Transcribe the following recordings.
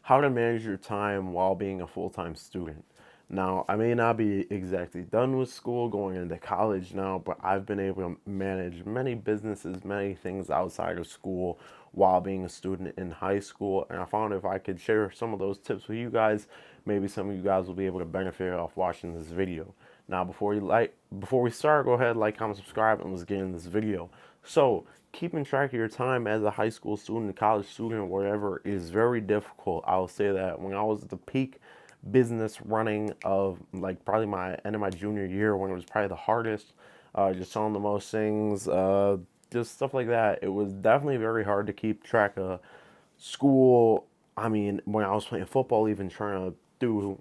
how to manage your time while being a full-time student. Now, I may not be exactly done with school, going into college now, but I've been able to manage many businesses, many things outside of school while being a student in high school. And I found if I could share some of those tips with you guys, maybe some of you guys will be able to benefit off watching this video. Now, before we start, go ahead, like, comment, subscribe, and let's get in this video. So, keeping track of your time as a high school student, college student, whatever, is very difficult. I'll say that when I was at the peak business running of like probably my end of my junior year, when it was probably the hardest, just selling the most things, just stuff like that. It was definitely very hard to keep track of school. I mean, when I was playing football, even trying to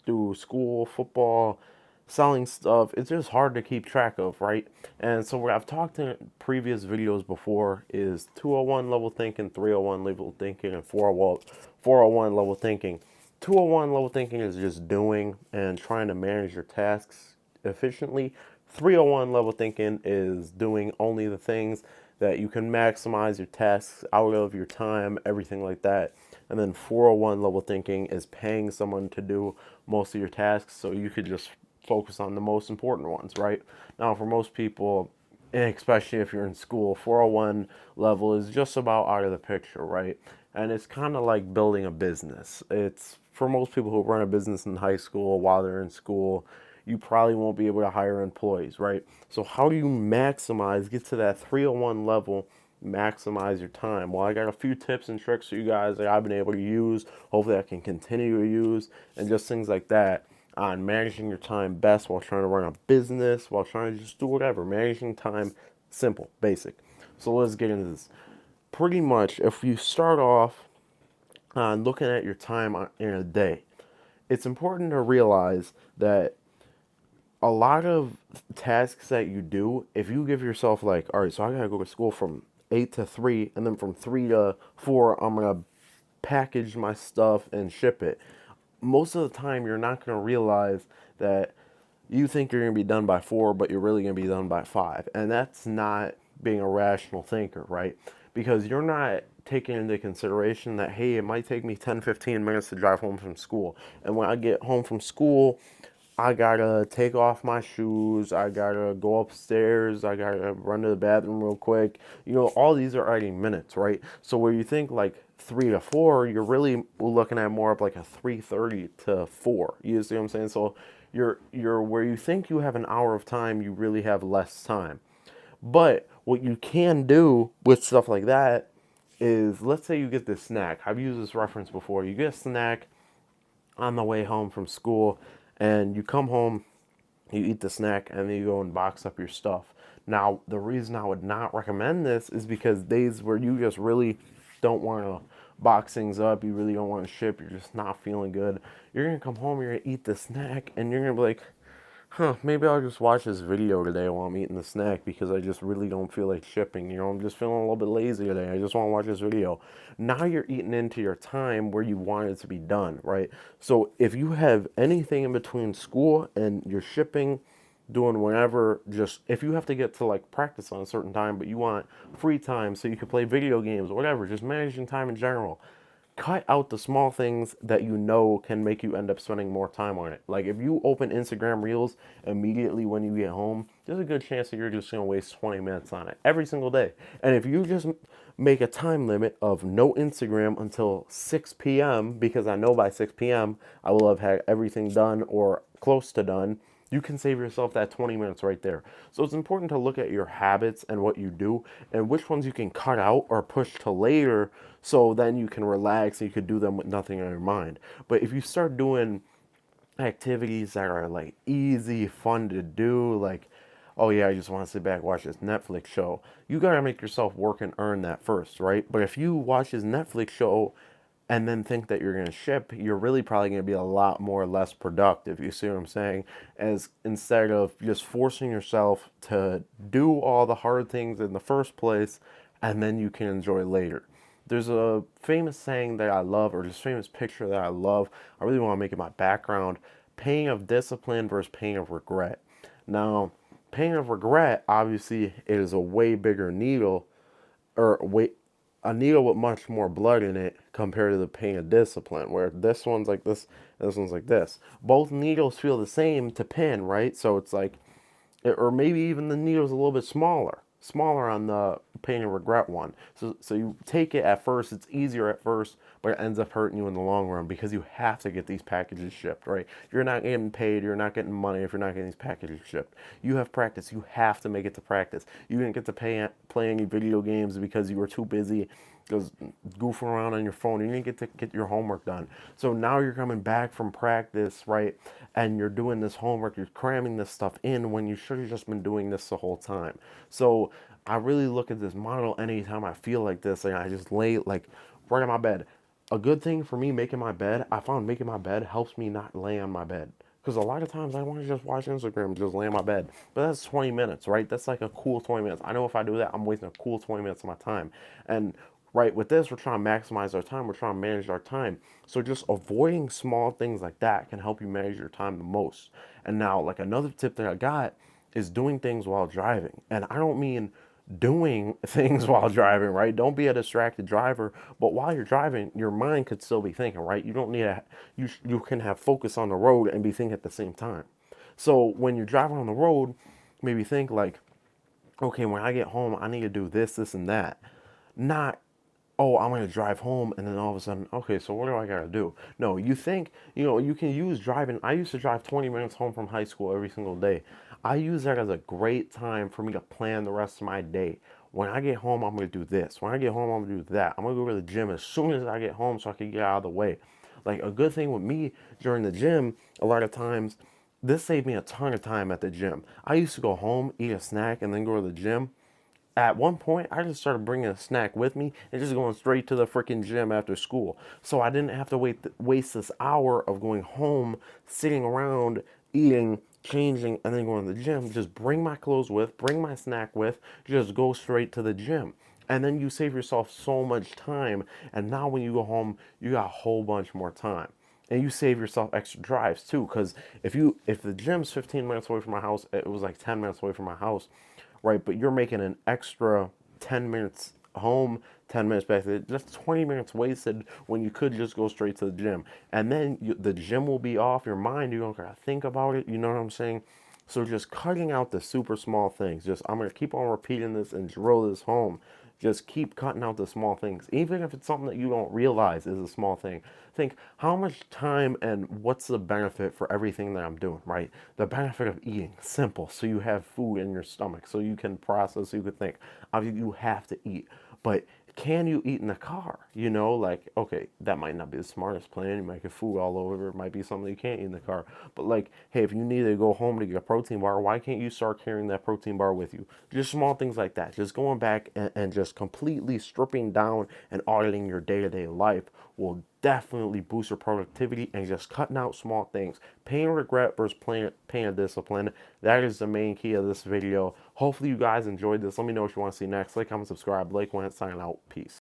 do school football, selling stuff, it's just hard to keep track of, right? And so what I've talked in previous videos before is 201 level thinking, 301 level thinking, and 401 level thinking. 201 level thinking is just doing and trying to manage your tasks efficiently. 301 level thinking is doing only the things that you can maximize your tasks out of your time, everything like that. And then 401 level thinking is paying someone to do most of your tasks so you could just focus on the most important ones, right? Now, for most people, especially if you're in school, 401 level is just about out of the picture, right? And it's kind of like building a business. It's for most people who run a business in high school while they're in school, you probably won't be able to hire employees, right? So, how do you maximize, get to that 301 level, maximize your time? Well, I got a few tips and tricks for you guys that I've been able to use. Hopefully, I can continue to use, and just things like that on managing your time best while trying to run a business, while trying to just do whatever. Managing time, simple, basic. So let's get into this. Pretty much, if you start off on looking at your time in a day, it's important to realize that a lot of tasks that you do, if you give yourself like, all right, so I gotta go to school from 8 to 3, and then from 3 to 4, I'm gonna package my stuff and ship it. Most of the time, you're not gonna realize that you think you're gonna be done by 4, but you're really gonna be done by 5, and that's not being a rational thinker, right? Because you're not taking into consideration that, hey, it might take me 10, 15 minutes to drive home from school, and when I get home from school, I gotta take off my shoes. I gotta go upstairs. I gotta run to the bathroom real quick. All these are adding minutes, right? So where you think like 3 to 4, you're really looking at more of like a 3:30 to 4. You see what I'm saying? So you're where you think you have an hour of time, you really have less time. But what you can do with stuff like that is, let's say you get this snack. I've used this reference before. You get a snack on the way home from school, and you come home, you eat the snack, and then you go and box up your stuff. Now, the reason I would not recommend this is because days where you just really don't want to box things up, you really don't want to ship, you're just not feeling good, you're going to come home, you're going to eat the snack, and you're going to be like, maybe I'll just watch this video today while I'm eating the snack because I just really don't feel like shipping. I'm just feeling a little bit lazy today. I just want to watch this video. Now you're eating into your time where you want it to be done, right? So if you have anything in between school and you're shipping, doing whatever, just if you have to get to like practice on a certain time, but you want free time so you can play video games, whatever, just managing time in general, cut out the small things that you know can make you end up spending more time on it. Like if you open Instagram Reels immediately when you get home, there's a good chance that you're just gonna waste 20 minutes on it every single day. And if you just make a time limit of no Instagram until 6 p.m., because I know by 6 p.m. I will have had everything done or close to done, you can save yourself that 20 minutes right there. So it's important to look at your habits and what you do and which ones you can cut out or push to later, so then you can relax and you can do them with nothing on your mind. But if you start doing activities that are like easy, fun to do, like, oh yeah, I just want to sit back, watch this Netflix show, you gotta make yourself work and earn that first, right? But if you watch this Netflix show and then think that you're going to ship, you're really probably going to be a lot more less productive. You see what I'm saying? As instead of just forcing yourself to do all the hard things in the first place, and then you can enjoy later. There's a famous saying that I love, or this famous picture that I love. I really want to make it my background. Pain of discipline versus pain of regret. Now, pain of regret, obviously, it is a way bigger needle, or way, a needle with much more blood in it compared to the pain of discipline, where this one's like this one's like this. Both needles feel the same to pin, right? So it's like, or maybe even the needle's a little bit smaller on the pain and regret one. So you take it at first, it's easier at first, but it ends up hurting you in the long run because you have to get these packages shipped, right? You're not getting paid, you're not getting money if you're not getting these packages shipped. You have practice, you have to make it to practice. You didn't get to play any video games because you were too busy just goofing around on your phone. You didn't get to get your homework done. So now you're coming back from practice, right? And you're doing this homework, you're cramming this stuff in when you should have just been doing this the whole time. So I really look at this model anytime I feel like this, and I just lay like right on my bed. A good thing for me making my bed, I found making my bed helps me not lay on my bed. Because a lot of times I want to just watch Instagram and just lay on my bed. But that's 20 minutes, right? That's like a cool 20 minutes. I know if I do that, I'm wasting a cool 20 minutes of my time. And right with this, we're trying to maximize our time. We're trying to manage our time. So just avoiding small things like that can help you manage your time the most. And now, like another tip that I got is doing things while driving. And I don't mean doing things while driving, right? Don't be a distracted driver, but while you're driving, your mind could still be thinking, right? You don't need a you can have focus on the road and be thinking at the same time. So when you're driving on the road, maybe think like, okay, when I get home, I need to do this, this, and that. Not, oh, I'm gonna drive home, and then all of a sudden, okay, so what do I gotta do? No, you think, you can use driving. I used to drive 20 minutes home from high school every single day. I use that as a great time for me to plan the rest of my day. When I get home, I'm gonna do this. When I get home, I'm gonna do that. I'm gonna go to the gym as soon as I get home so I can get out of the way. Like a good thing with me during the gym, a lot of times, this saved me a ton of time at the gym. I used to go home, eat a snack, and then go to the gym. At one point, I just started bringing a snack with me and just going straight to the freaking gym after school. So I didn't have to waste this hour of going home, sitting around, eating, changing, and then going to the gym. Just bring my clothes with, bring my snack with, just go straight to the gym. And then you save yourself so much time. And now when you go home, you got a whole bunch more time. And you save yourself extra drives too, because if the gym's 15 minutes away from my house, it was like 10 minutes away from my house, right? But you're making an extra 10 minutes home, 10 minutes back. That's 20 minutes wasted when you could just go straight to the gym. And then the gym will be off your mind. You don't gotta think about it. You know what I'm saying? So just cutting out the super small things. Just I'm gonna keep on repeating this and drill this home. Just keep cutting out the small things, even if it's something that you don't realize is a small thing. Think how much time and what's the benefit for everything that I'm doing, right? The benefit of eating, simple. So you have food in your stomach, so you can process, so you can think. Obviously, you have to eat, but can you eat in the car? Like, okay, that might not be the smartest plan. You might get food all over. It might be something you can't eat in the car. But like, hey, if you need to go home to get a protein bar, why can't you start carrying that protein bar with you? Just small things like that. Just going back and just completely stripping down and auditing your day-to-day life will definitely boost your productivity, and just cutting out small things. Pain and regret versus pain and discipline. That is the main key of this video. Hopefully you guys enjoyed this. Let me know what you want to see next. Like, comment, subscribe. Blake Went signing out. Peace.